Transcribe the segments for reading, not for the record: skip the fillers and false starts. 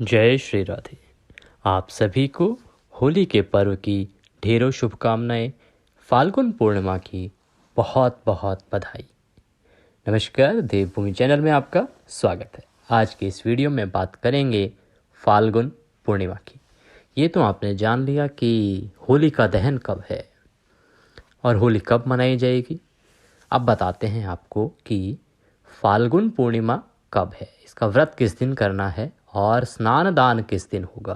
जय श्री राधे। आप सभी को होली के पर्व की ढेरों शुभकामनाएं। फाल्गुन पूर्णिमा की बहुत बहुत बधाई। नमस्कार, देवभूमि चैनल में आपका स्वागत है। आज के इस वीडियो में बात करेंगे फाल्गुन पूर्णिमा की। ये तो आपने जान लिया कि होली का दहन कब है और होली कब मनाई जाएगी। अब बताते हैं आपको कि फाल्गुन पूर्णिमा कब है, इसका व्रत किस दिन करना है और स्नान दान किस दिन होगा।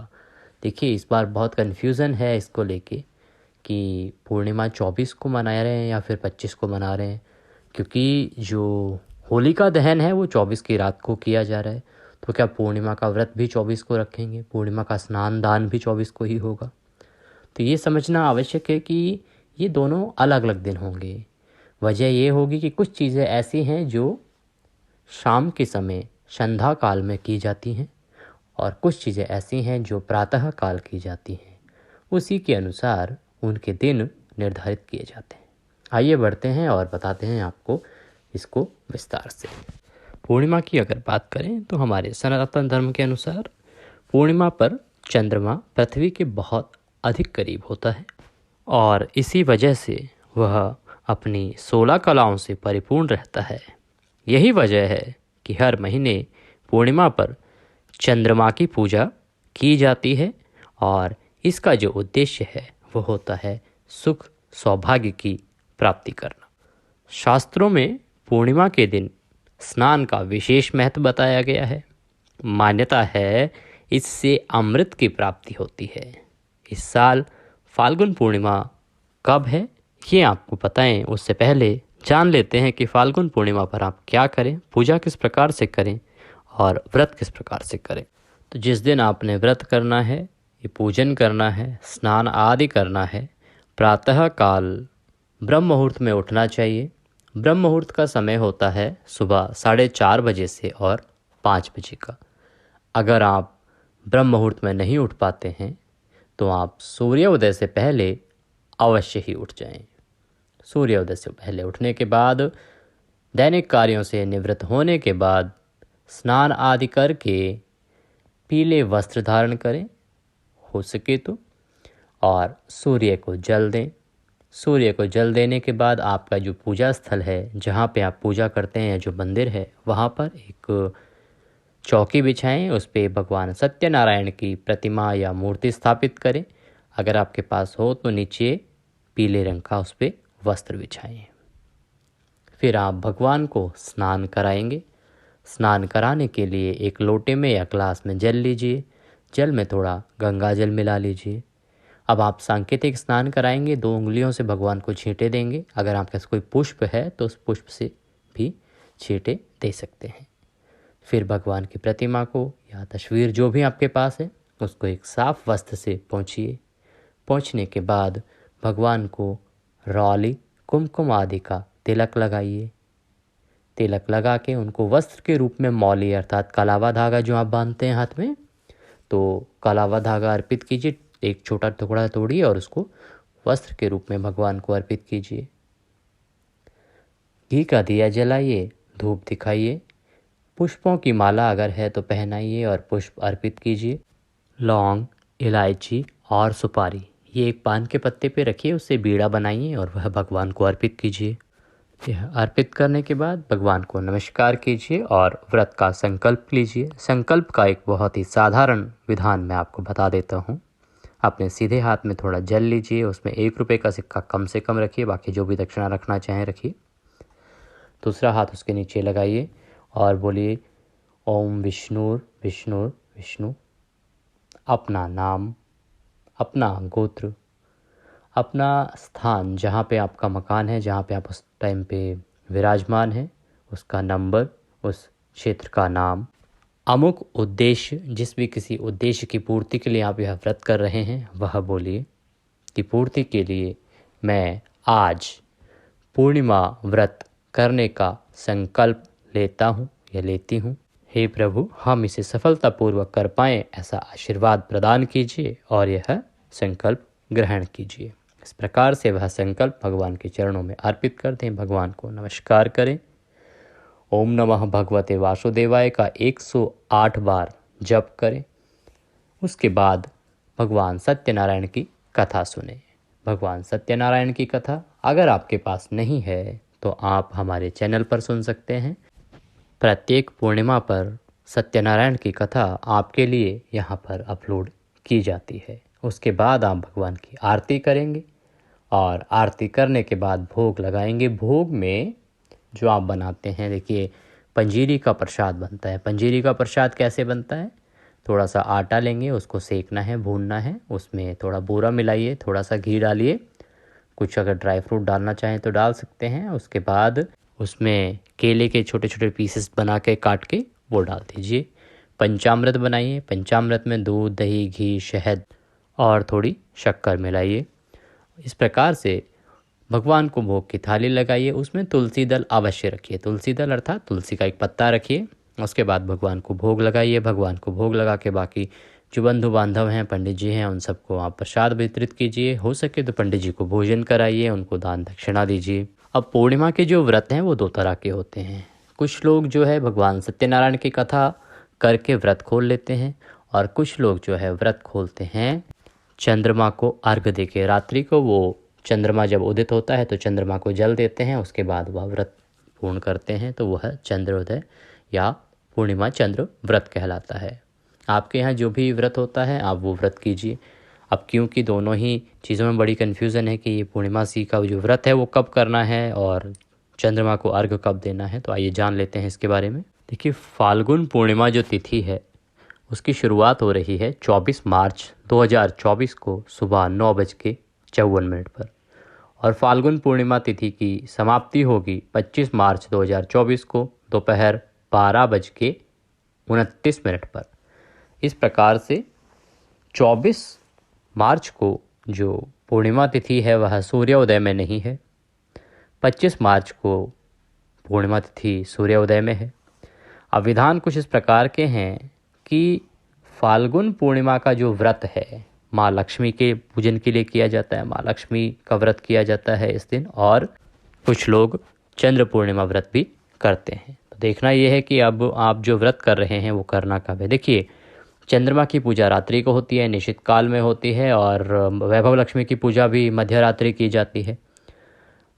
देखिए, इस बार बहुत कन्फ्यूज़न है इसको लेके कि पूर्णिमा 24 को मना रहे हैं या फिर 25 को मना रहे हैं, क्योंकि जो होली का दहन है वो 24 की रात को किया जा रहा है। तो क्या पूर्णिमा का व्रत भी 24 को रखेंगे, पूर्णिमा का स्नान दान भी 24 को ही होगा। तो ये समझना आवश्यक है कि ये दोनों अलग अलग दिन होंगे। वजह ये होगी कि कुछ चीज़ें ऐसी हैं जो शाम के समय संध्या काल में की जाती हैं और कुछ चीज़ें ऐसी हैं जो प्रातः काल की जाती हैं। उसी के अनुसार उनके दिन निर्धारित किए जाते हैं। आइए बढ़ते हैं और बताते हैं आपको इसको विस्तार से। पूर्णिमा की अगर बात करें तो हमारे सनातन धर्म के अनुसार पूर्णिमा पर चंद्रमा पृथ्वी के बहुत अधिक करीब होता है और इसी वजह से वह अपनी 16 कलाओं से परिपूर्ण रहता है। यही वजह है कि हर महीने पूर्णिमा पर चंद्रमा की पूजा की जाती है और इसका जो उद्देश्य है वो होता है सुख सौभाग्य की प्राप्ति करना। शास्त्रों में पूर्णिमा के दिन स्नान का विशेष महत्व बताया गया है। मान्यता है इससे अमृत की प्राप्ति होती है। इस साल फाल्गुन पूर्णिमा कब है ये आपको बताएं उससे पहले जान लेते हैं कि फाल्गुन पूर्णिमा पर आप क्या करें, पूजा किस प्रकार से करें और व्रत किस प्रकार से करें। तो जिस दिन आपने व्रत करना है, ये पूजन करना है, स्नान आदि करना है, प्रातः काल ब्रह्म मुहूर्त में उठना चाहिए। ब्रह्म मुहूर्त का समय होता है सुबह 4:30 बजे से और 5 बजे का। अगर आप ब्रह्म मुहूर्त में नहीं उठ पाते हैं तो आप सूर्योदय से पहले अवश्य ही उठ जाएं। सूर्योदय से पहले उठने के बाद दैनिक कार्यों से निवृत्त होने के बाद स्नान आदि करके पीले वस्त्र धारण करें हो सके तो, और सूर्य को जल दें। सूर्य को जल देने के बाद आपका जो पूजा स्थल है, जहाँ पे आप पूजा करते हैं, जो मंदिर है, वहाँ पर एक चौकी बिछाएं। उस पर भगवान सत्यनारायण की प्रतिमा या मूर्ति स्थापित करें। अगर आपके पास हो तो नीचे पीले रंग का उस पर वस्त्र बिछाएं। फिर आप भगवान को स्नान कराएंगे। स्नान कराने के लिए एक लोटे में या ग्लास में जल लीजिए। जल में थोड़ा गंगा जल मिला लीजिए। अब आप सांकेतिक स्नान कराएंगे, 2 उंगलियों से भगवान को छींटे देंगे। अगर आपके पास कोई पुष्प है तो उस पुष्प से भी छींटे दे सकते हैं। फिर भगवान की प्रतिमा को या तस्वीर जो भी आपके पास है उसको एक साफ वस्त्र से पोंछिए। पोंछने के बाद भगवान को रौली, कुमकुम आदि का तिलक लगाइए। तिलक लगा के उनको वस्त्र के रूप में मौली अर्थात कलावा धागा जो आप बांधते हैं हाथ में, तो कलावा धागा अर्पित कीजिए। एक छोटा टुकड़ा तोड़िए और उसको वस्त्र के रूप में भगवान को अर्पित कीजिए। घी का दिया जलाइए, धूप दिखाइए, पुष्पों की माला अगर है तो पहनाइए और पुष्प अर्पित कीजिए। लौंग, इलायची और सुपारी ये एक पान के पत्ते पे रखिए, उससे बीड़ा बनाइए और वह भगवान को अर्पित कीजिए। यह अर्पित करने के बाद भगवान को नमस्कार कीजिए और व्रत का संकल्प लीजिए। संकल्प का एक बहुत ही साधारण विधान मैं आपको बता देता हूँ। अपने सीधे हाथ में थोड़ा जल लीजिए, उसमें 1 रुपये का सिक्का कम से कम रखिए, बाकी जो भी दक्षिणा रखना चाहें रखिए। दूसरा हाथ उसके नीचे लगाइए और बोलिए ओम विष्णुर विष्णुर विष्णु। अपना नाम, अपना गोत्र, अपना स्थान जहाँ पे आपका मकान है, जहाँ पे आप उस टाइम पे विराजमान हैं, उसका नंबर, उस क्षेत्र का नाम, अमुक उद्देश्य, जिस भी किसी उद्देश्य की पूर्ति के लिए आप यह व्रत कर रहे हैं वह बोलिए कि पूर्ति के लिए मैं आज पूर्णिमा व्रत करने का संकल्प लेता हूँ या लेती हूँ। हे प्रभु, हम इसे सफलतापूर्वक कर पाएँ ऐसा आशीर्वाद प्रदान कीजिए और यह संकल्प ग्रहण कीजिए। इस प्रकार से वह संकल्प भगवान के चरणों में अर्पित कर दें, भगवान को नमस्कार करें। ओम नमः भगवते वासुदेवाय का 108 बार जप करें। उसके बाद भगवान सत्यनारायण की कथा सुने। भगवान सत्यनारायण की कथा अगर आपके पास नहीं है तो आप हमारे चैनल पर सुन सकते हैं। प्रत्येक पूर्णिमा पर सत्यनारायण की कथा आपके लिए यहाँ पर अपलोड की जाती है। उसके बाद आप भगवान की आरती करेंगे और आरती करने के बाद भोग लगाएंगे। भोग में जो आप बनाते हैं, देखिए पंजीरी का प्रसाद बनता है। पंजीरी का प्रसाद कैसे बनता है? थोड़ा सा आटा लेंगे, उसको सेकना है, भूनना है, उसमें थोड़ा बूरा मिलाइए, थोड़ा सा घी डालिए, कुछ अगर ड्राई फ्रूट डालना चाहें तो डाल सकते हैं। उसके बाद उसमें केले के छोटे छोटे पीसेस बना के काट के वो डाल दीजिए। पंचामृत बनाइए। पंचामृत में दूध, दही, घी, शहद और थोड़ी शक्कर मिलाइए। इस प्रकार से भगवान को भोग की थाली लगाइए। उसमें तुलसी दल अवश्य रखिए। तुलसी दल अर्थात तुलसी का एक पत्ता रखिए। उसके बाद भगवान को भोग लगाइए। भगवान को भोग लगा के बाकी जो बंधु बांधव हैं, पंडित जी हैं, उन सबको आप प्रसाद वितरित कीजिए। हो सके तो पंडित जी को भोजन कराइए, उनको दान दक्षिणा दीजिए। अब पूर्णिमा के जो व्रत हैं वो दो तरह के होते हैं। कुछ लोग जो है भगवान सत्यनारायण की कथा करके व्रत खोल लेते हैं और कुछ लोग जो है व्रत खोलते हैं चंद्रमा को अर्घ देके। रात्रि को वो चंद्रमा जब उदित होता है तो चंद्रमा को जल देते हैं, उसके बाद वह व्रत पूर्ण करते हैं, तो वह चंद्रोदय या पूर्णिमा चंद्र व्रत कहलाता है। आपके यहाँ जो भी व्रत होता है आप वो व्रत कीजिए। अब क्योंकि दोनों ही चीज़ों में बड़ी कन्फ्यूज़न है कि ये पूर्णिमासी का जो व्रत है वो कब करना है और चंद्रमा को अर्घ कब देना है, तो आइए जान लेते हैं इसके बारे में। देखिए, फाल्गुन पूर्णिमा जो तिथि है उसकी शुरुआत हो रही है 24 मार्च 2024 को सुबह 9:54 पर और फाल्गुन पूर्णिमा तिथि की समाप्ति होगी 25 मार्च 2024 को दोपहर 12:29 पर। इस प्रकार से 24 मार्च को जो पूर्णिमा तिथि है वह सूर्योदय में नहीं है। 25 मार्च को पूर्णिमा तिथि सूर्योदय में है। अब विधान कुछ इस प्रकार के हैं कि फाल्गुन पूर्णिमा का जो व्रत है माँ लक्ष्मी के पूजन के लिए किया जाता है। माँ लक्ष्मी का व्रत किया जाता है इस दिन, और कुछ लोग चंद्र पूर्णिमा व्रत भी करते हैं। तो देखना यह है कि अब आप जो व्रत कर रहे हैं वो करना कब है। देखिए, चंद्रमा की पूजा रात्रि को होती है, निश्चित काल में होती है, और वैभव लक्ष्मी की पूजा भी मध्य रात्रि की जाती है।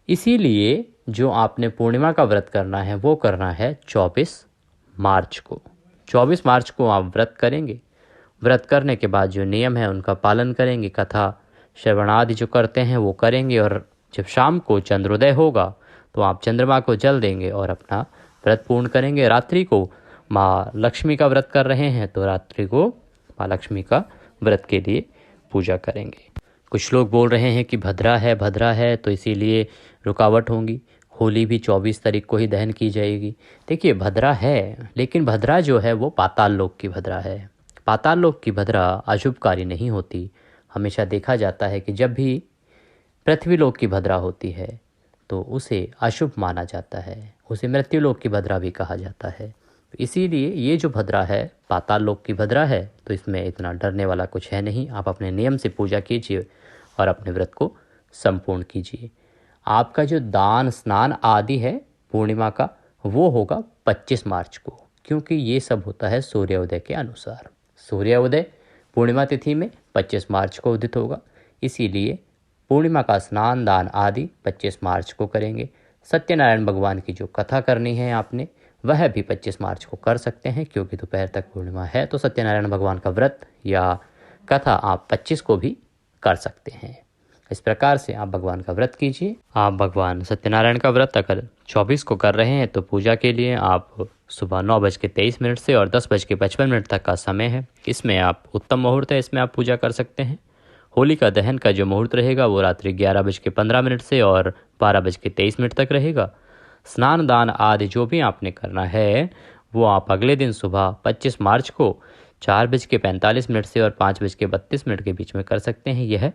इसीलिए जो आपने पूर्णिमा का व्रत करना है वो करना है 24 मार्च को। 24 मार्च को आप व्रत करेंगे। व्रत करने के बाद जो नियम है उनका पालन करेंगे, कथा श्रवण आदि जो करते हैं वो करेंगे, और जब शाम को चंद्रोदय होगा तो आप चंद्रमा को जल देंगे और अपना व्रत पूर्ण करेंगे। रात्रि को माँ लक्ष्मी का व्रत कर रहे हैं तो रात्रि को माँ लक्ष्मी का व्रत के लिए पूजा करेंगे। कुछ लोग बोल रहे हैं कि भद्रा है तो इसीलिए रुकावट होंगी, होली भी 24 तारीख को ही दहन की जाएगी। देखिए, भद्रा है, लेकिन भद्रा जो है वो पाताल लोक की भद्रा है। पाताल लोक की भद्रा अशुभकारी नहीं होती। हमेशा देखा जाता है कि जब भी पृथ्वी लोक की भद्रा होती है तो उसे अशुभ माना जाता है, उसे मृत्यु लोक की भद्रा भी कहा जाता है। इसीलिए ये जो भद्रा है पाताल लोक की भद्रा है, तो इसमें इतना डरने वाला कुछ है नहीं। आप अपने नियम से पूजा कीजिए और अपने व्रत को संपूर्ण कीजिए। आपका जो दान स्नान आदि है पूर्णिमा का वो होगा 25 मार्च को, क्योंकि ये सब होता है सूर्योदय के अनुसार। सूर्योदय पूर्णिमा तिथि में 25 मार्च को उदित होगा, इसीलिए पूर्णिमा का स्नान दान आदि 25 मार्च को करेंगे। सत्यनारायण भगवान की जो कथा करनी है आपने वह भी 25 मार्च को कर सकते हैं, क्योंकि दोपहर तक पूर्णिमा है, तो सत्यनारायण भगवान का व्रत या कथा आप 25 को भी कर सकते हैं। इस प्रकार से आप भगवान का व्रत कीजिए। आप भगवान सत्यनारायण का व्रत अगर 24 को कर रहे हैं तो पूजा के लिए आप सुबह 9:23 से और 10:55 तक का समय है। इसमें आप उत्तम मुहूर्त है, इसमें आप पूजा कर सकते हैं। होलिका दहन का जो मुहूर्त रहेगा वो रात्रि 11:15 से और 12:23 तक रहेगा। स्नान दान आदि जो भी आपने करना है वो आप अगले दिन सुबह 25 मार्च को 4:45 से और 5:32 के बीच में कर सकते हैं। यह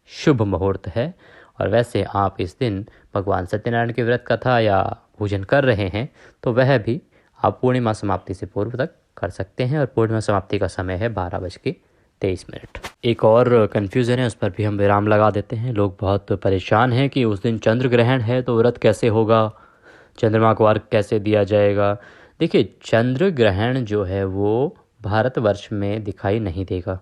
शुभ मुहूर्त है। और वैसे आप इस दिन भगवान सत्यनारायण की व्रत कथा या पूजन कर रहे हैं तो वह भी आप पूर्णिमा समाप्ति से पूर्व तक कर सकते हैं, और पूर्णिमा समाप्ति का समय है 12:23। एक और कन्फ्यूज़न है, उस पर भी हम विराम लगा देते हैं। लोग बहुत परेशान हैं कि उस दिन चंद्र ग्रहण है तो व्रत कैसे होगा, चंद्रमा को अर्घ कैसे दिया जाएगा। देखिए, चंद्र ग्रहण जो है वो भारतवर्ष में दिखाई नहीं देगा।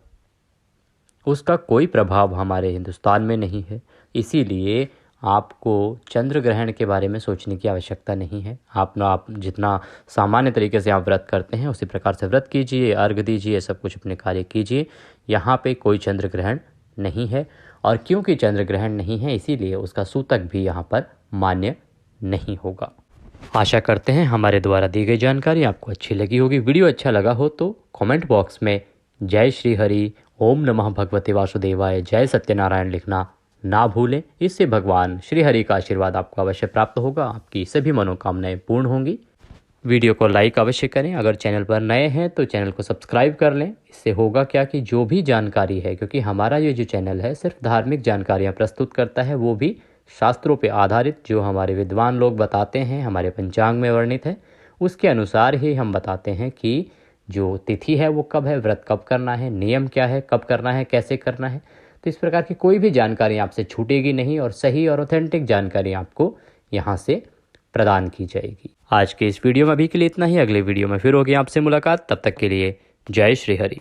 उसका कोई प्रभाव हमारे हिंदुस्तान में नहीं है। इसीलिए आपको चंद्र ग्रहण के बारे में सोचने की आवश्यकता नहीं है। आप जितना सामान्य तरीके से आप व्रत करते हैं उसी प्रकार से व्रत कीजिए, अर्घ दीजिए, सब कुछ अपने कार्य कीजिए। यहाँ पे कोई चंद्र ग्रहण नहीं है, और क्योंकि चंद्र ग्रहण नहीं है इसीलिए उसका सूतक भी यहाँ पर मान्य नहीं होगा। आशा करते हैं हमारे द्वारा दी गई जानकारी आपको अच्छी लगी होगी। वीडियो अच्छा लगा हो तो कमेंट बॉक्स में जय श्री हरि, ओम नमः भगवते वासुदेवाय, जय सत्यनारायण लिखना ना भूलें। इससे भगवान श्री हरि का आशीर्वाद आपको अवश्य प्राप्त होगा, आपकी सभी मनोकामनाएं पूर्ण होंगी। वीडियो को लाइक अवश्य करें। अगर चैनल पर नए हैं तो चैनल को सब्सक्राइब कर लें। इससे होगा क्या कि जो भी जानकारी है, क्योंकि हमारा ये जो चैनल है सिर्फ धार्मिक जानकारियाँ प्रस्तुत करता है, वो भी शास्त्रों पे आधारित, जो हमारे विद्वान लोग बताते हैं, हमारे पंचांग में वर्णित है, उसके अनुसार ही हम बताते हैं कि जो तिथि है वो कब है, व्रत कब करना है, नियम क्या है, कब करना है, कैसे करना है। तो इस प्रकार की कोई भी जानकारी आपसे छूटेगी नहीं और सही और ऑथेंटिक जानकारी आपको यहाँ से प्रदान की जाएगी। आज के इस वीडियो में अभी के लिए इतना ही। अगले वीडियो में फिर होगी आपसे मुलाकात। तब तक के लिए जय श्री हरि।